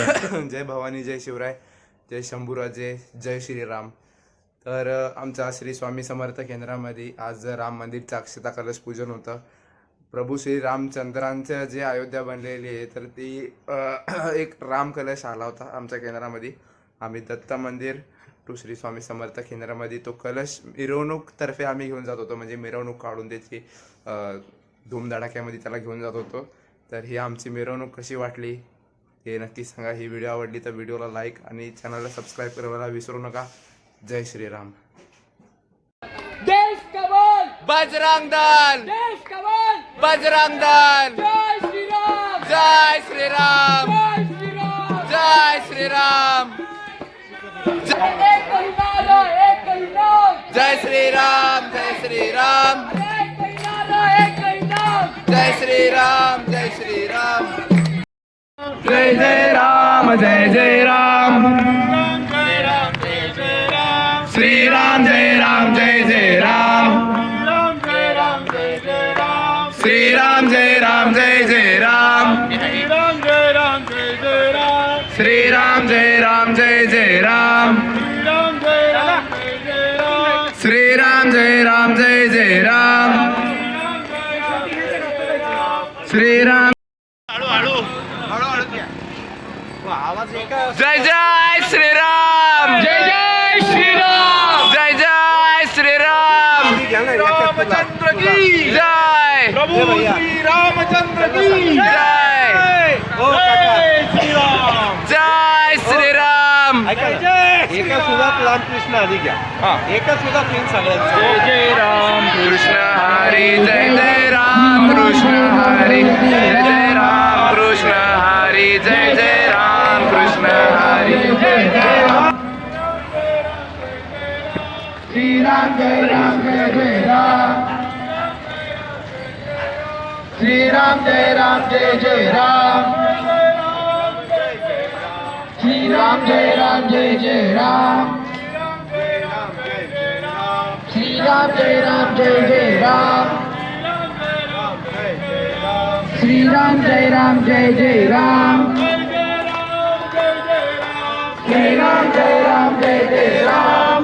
जय भवानी, जय शिवराय, जय शंभूराजे, जय श्रीराम. तर आमच्या श्री स्वामी समर्थ केंद्रामध्ये आज राम मंदिरचं अक्षता कलश पूजन होतं. प्रभू श्री रामचंद्रांचं जे अयोध्या बनलेली आहे तर ती एक राम कलश आला होता आमच्या केंद्रामध्ये. आम्ही दत्त मंदिर टू श्री स्वामी समर्थ केंद्रामध्ये तो कलश मिरवणूकतर्फे आम्ही घेऊन जात होतो, म्हणजे मिरवणूक काढून त्याची धूमधडाक्यामध्ये त्याला घेऊन जात होतो. तर ही आमची मिरवणूक कशी वाटली हे नक्की सांगा. ही व्हिडिओ आवडली तर व्हिडिओला लाईक आणि चॅनलला सबस्क्राईब करायला विसरू नका. जय श्रीराम. देश कमल बजरंग दल, देश कमल बजरंग दल. जय श्रीराम जय श्रीराम, जय श्रीराम जय श्रीराम. एक ही नारा एक ही नाम जय श्रीराम, जय श्रीराम, एक ही नारा एक ही नाम जय श्रीराम, जय श्रीराम. जय जय राम, जय जय राम, श्रीराम जय राम, जय जय राम, श्रीराम जय राम, जय जय राम, श्रीराम जय राम, जय जय राम, श्रीराम जय राम, जय जय राम, श्रीराम. जय जय श्रीराम, जय जय श्रीराम, जय जय श्रीराम. रामचंद्र की जय, प्रभु श्री रामचंद्र की जय, जय श्रीराम, जय श्रीराम. एका सुद्धा रामकृष्ण हरी घ्या. एका सुद्धा तीन सगळ्यांचं जय जय राम कृष्ण हरी, जय जय राम कृष्ण हरी, जय जय राम कृष्ण हरी, जय जय राम कृष्ण हरी, जय जय राम. श्रीराम जय राम, जय जय राम, श्रीराम जय राम, जय जय राम, श्रीराम जय राम, जय जय राम, श्रीराम जय राम, जय जय राम, श्रीराम जय राम, जय जय राम, श्रीराम जय राम, जय जय राम.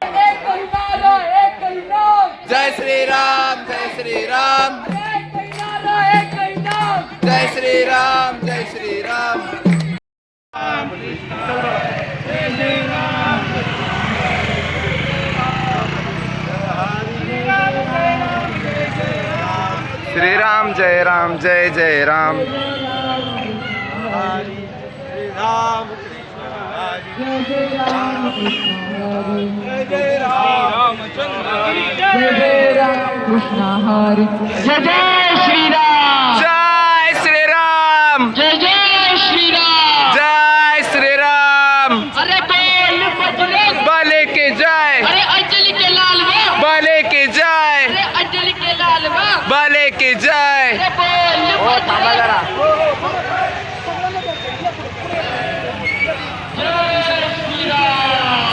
एक ही नारा एक ही नाम जय श्रीराम, जय श्रीराम, एक ही नारा एक ही नाम जय श्रीराम, जय श्रीराम. श्रीराम जय राम, जय जय राम, जय जय राम कृष्ण हरी, जय जय श्रीराम, जय श्रीराम, जय जय श्रीराम. जय श्रीराम. अरे बोल बजरंग बले के जय, अरे अंजलि के लाल वाह, बले के जय, अरे अंजलि के लाल वाह, बले के जय. अरे बोल बजरंग.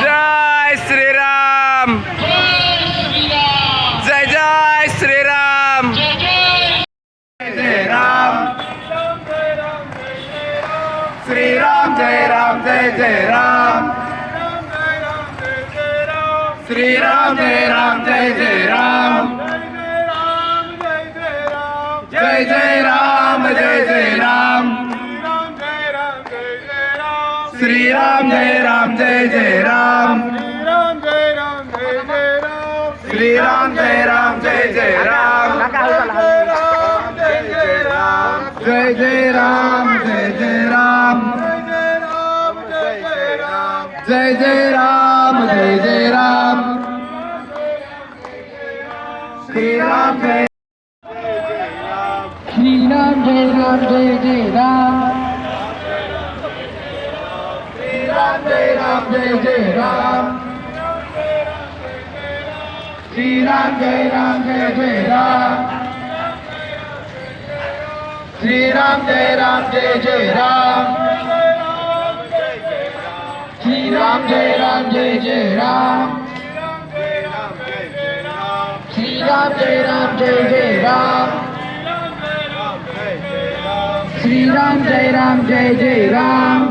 जय श्रीराम, जय जय श्रीराम, जय जय राम, श्रीराम जय राम, जय जय राम, श्रीराम जय राम, जय जय राम, जय जय राम, जय जय राम, श्रीराम जय राम, जय जय राम, श्रीराम जय राम, जय जय राम, जय जय राम, जय जय राम, जय जय राम, जय जय राम, श्रीराम जय जय राम श्रीराम जय जय राम श्रीराम जय जय राम श्रीराम जय राम श्रीराम जय जय राम श्रीराम जय जय राम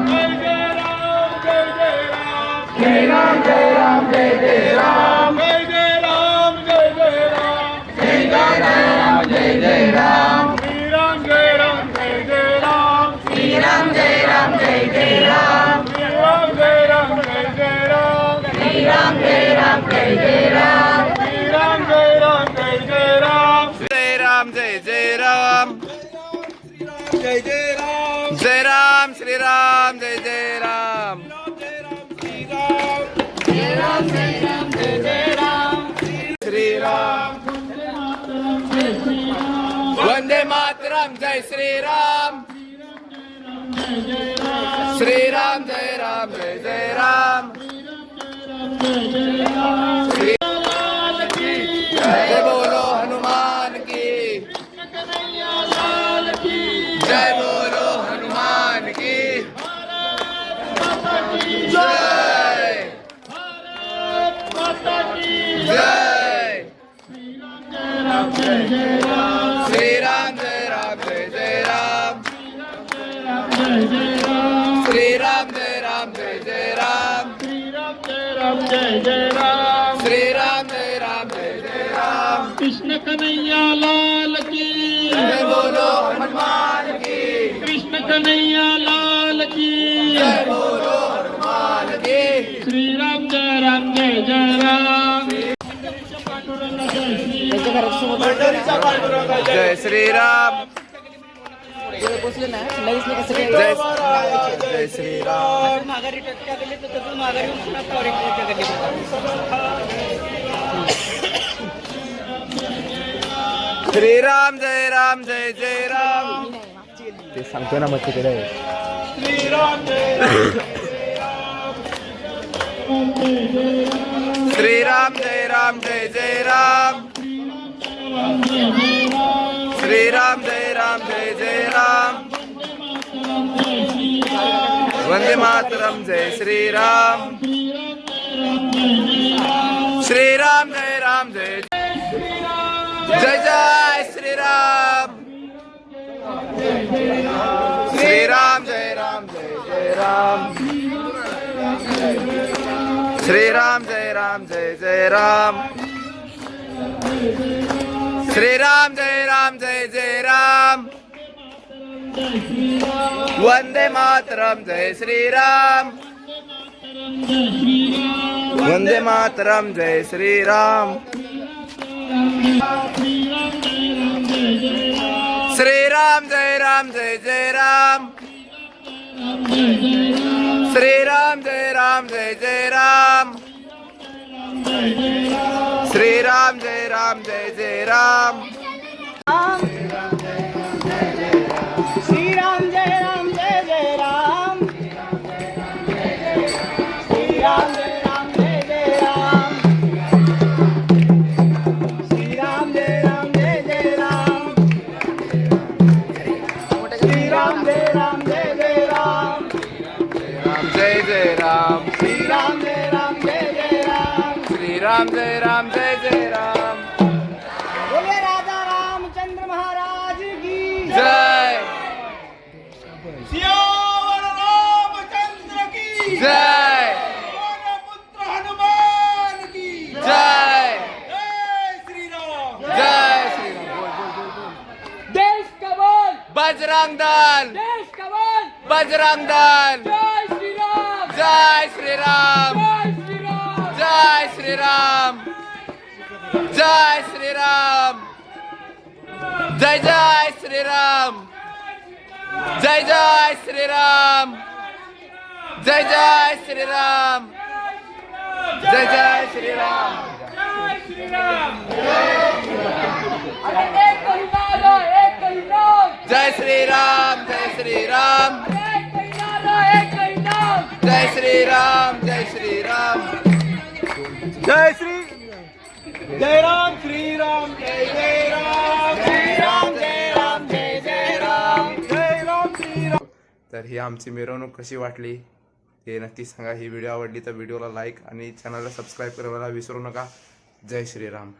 श्रीराम जय जय राम श्रीराम जय जय राम श्रीराम जय जय राम जय राम जय जय राम जय जय राम जय राम श्री राम जय जय राम श्री राम वंदे मातरम जय श्री राम श्री राम जय जय राम जय बोलो हनुमान की जय बोलो हनुमान की जय जय श्री राम जय जय राम श्री राम जय जय राम श्री राम जय जय राम कृष्ण कन्हैया लाल की जय बोलो हनुमान की कृष्ण कन्हैया लाल की जय बोलो हनुमान की श्री राम जय राम पंढरीच्या पांडुरंगा जय श्री राम जय जय श्री राम श्री राम जय जय राम ते सांगतो ना मग तिकडे श्रीराम श्री राम जय जय राम श्री राम जय जय राम वंदे मातरम जय श्री राम श्री राम जय जय जय श्री राम श्री राम जय जय राम श्री राम जय जय राम श्री राम जय जय राम वंदे मातरम जय श्री राम वंदे मातरम जय श्री राम श्री राम जय जय राम श्री राम जय जय राम श्री राम जय जय राम श्रीराम जय जय राम श्रीराम जय जय राम श्रीराम जय जय राम श्रीराम जय जय राम जय जय राम श्रीराम जय जय राम श्री राम जय जय राम बोले राजा रामचंद्र महाराज की जय सियावर रामचंद्र की जय पुत्र हनुमान की जय जय श्रीराम जय श्री राम देश का बोल बजरंग दल देश का बोल बजरंग दल जय श्री राम जय श्री राम जय श्री राम जय श्री राम जय श्री राम जय जय श्री राम जय जय श्री राम जय जय श्री राम अरे एक कही नारा एक कही नाम जय श्री राम जय श्री राम एक कही नारा एक कही नाम जय श्री राम जय श्री राम जय श्री जय राम श्रीराम जय जय राम श्रीराम जय राम जय जय राम जय राम श्रीराम. तर ही आमची मिरवणूक कशी वाटली ते नक्की सांगा. ही व्हिडिओ आवडली तर व्हिडिओला लाईक आणि चॅनलला सबस्क्राईब करायला विसरू नका. जय श्रीराम.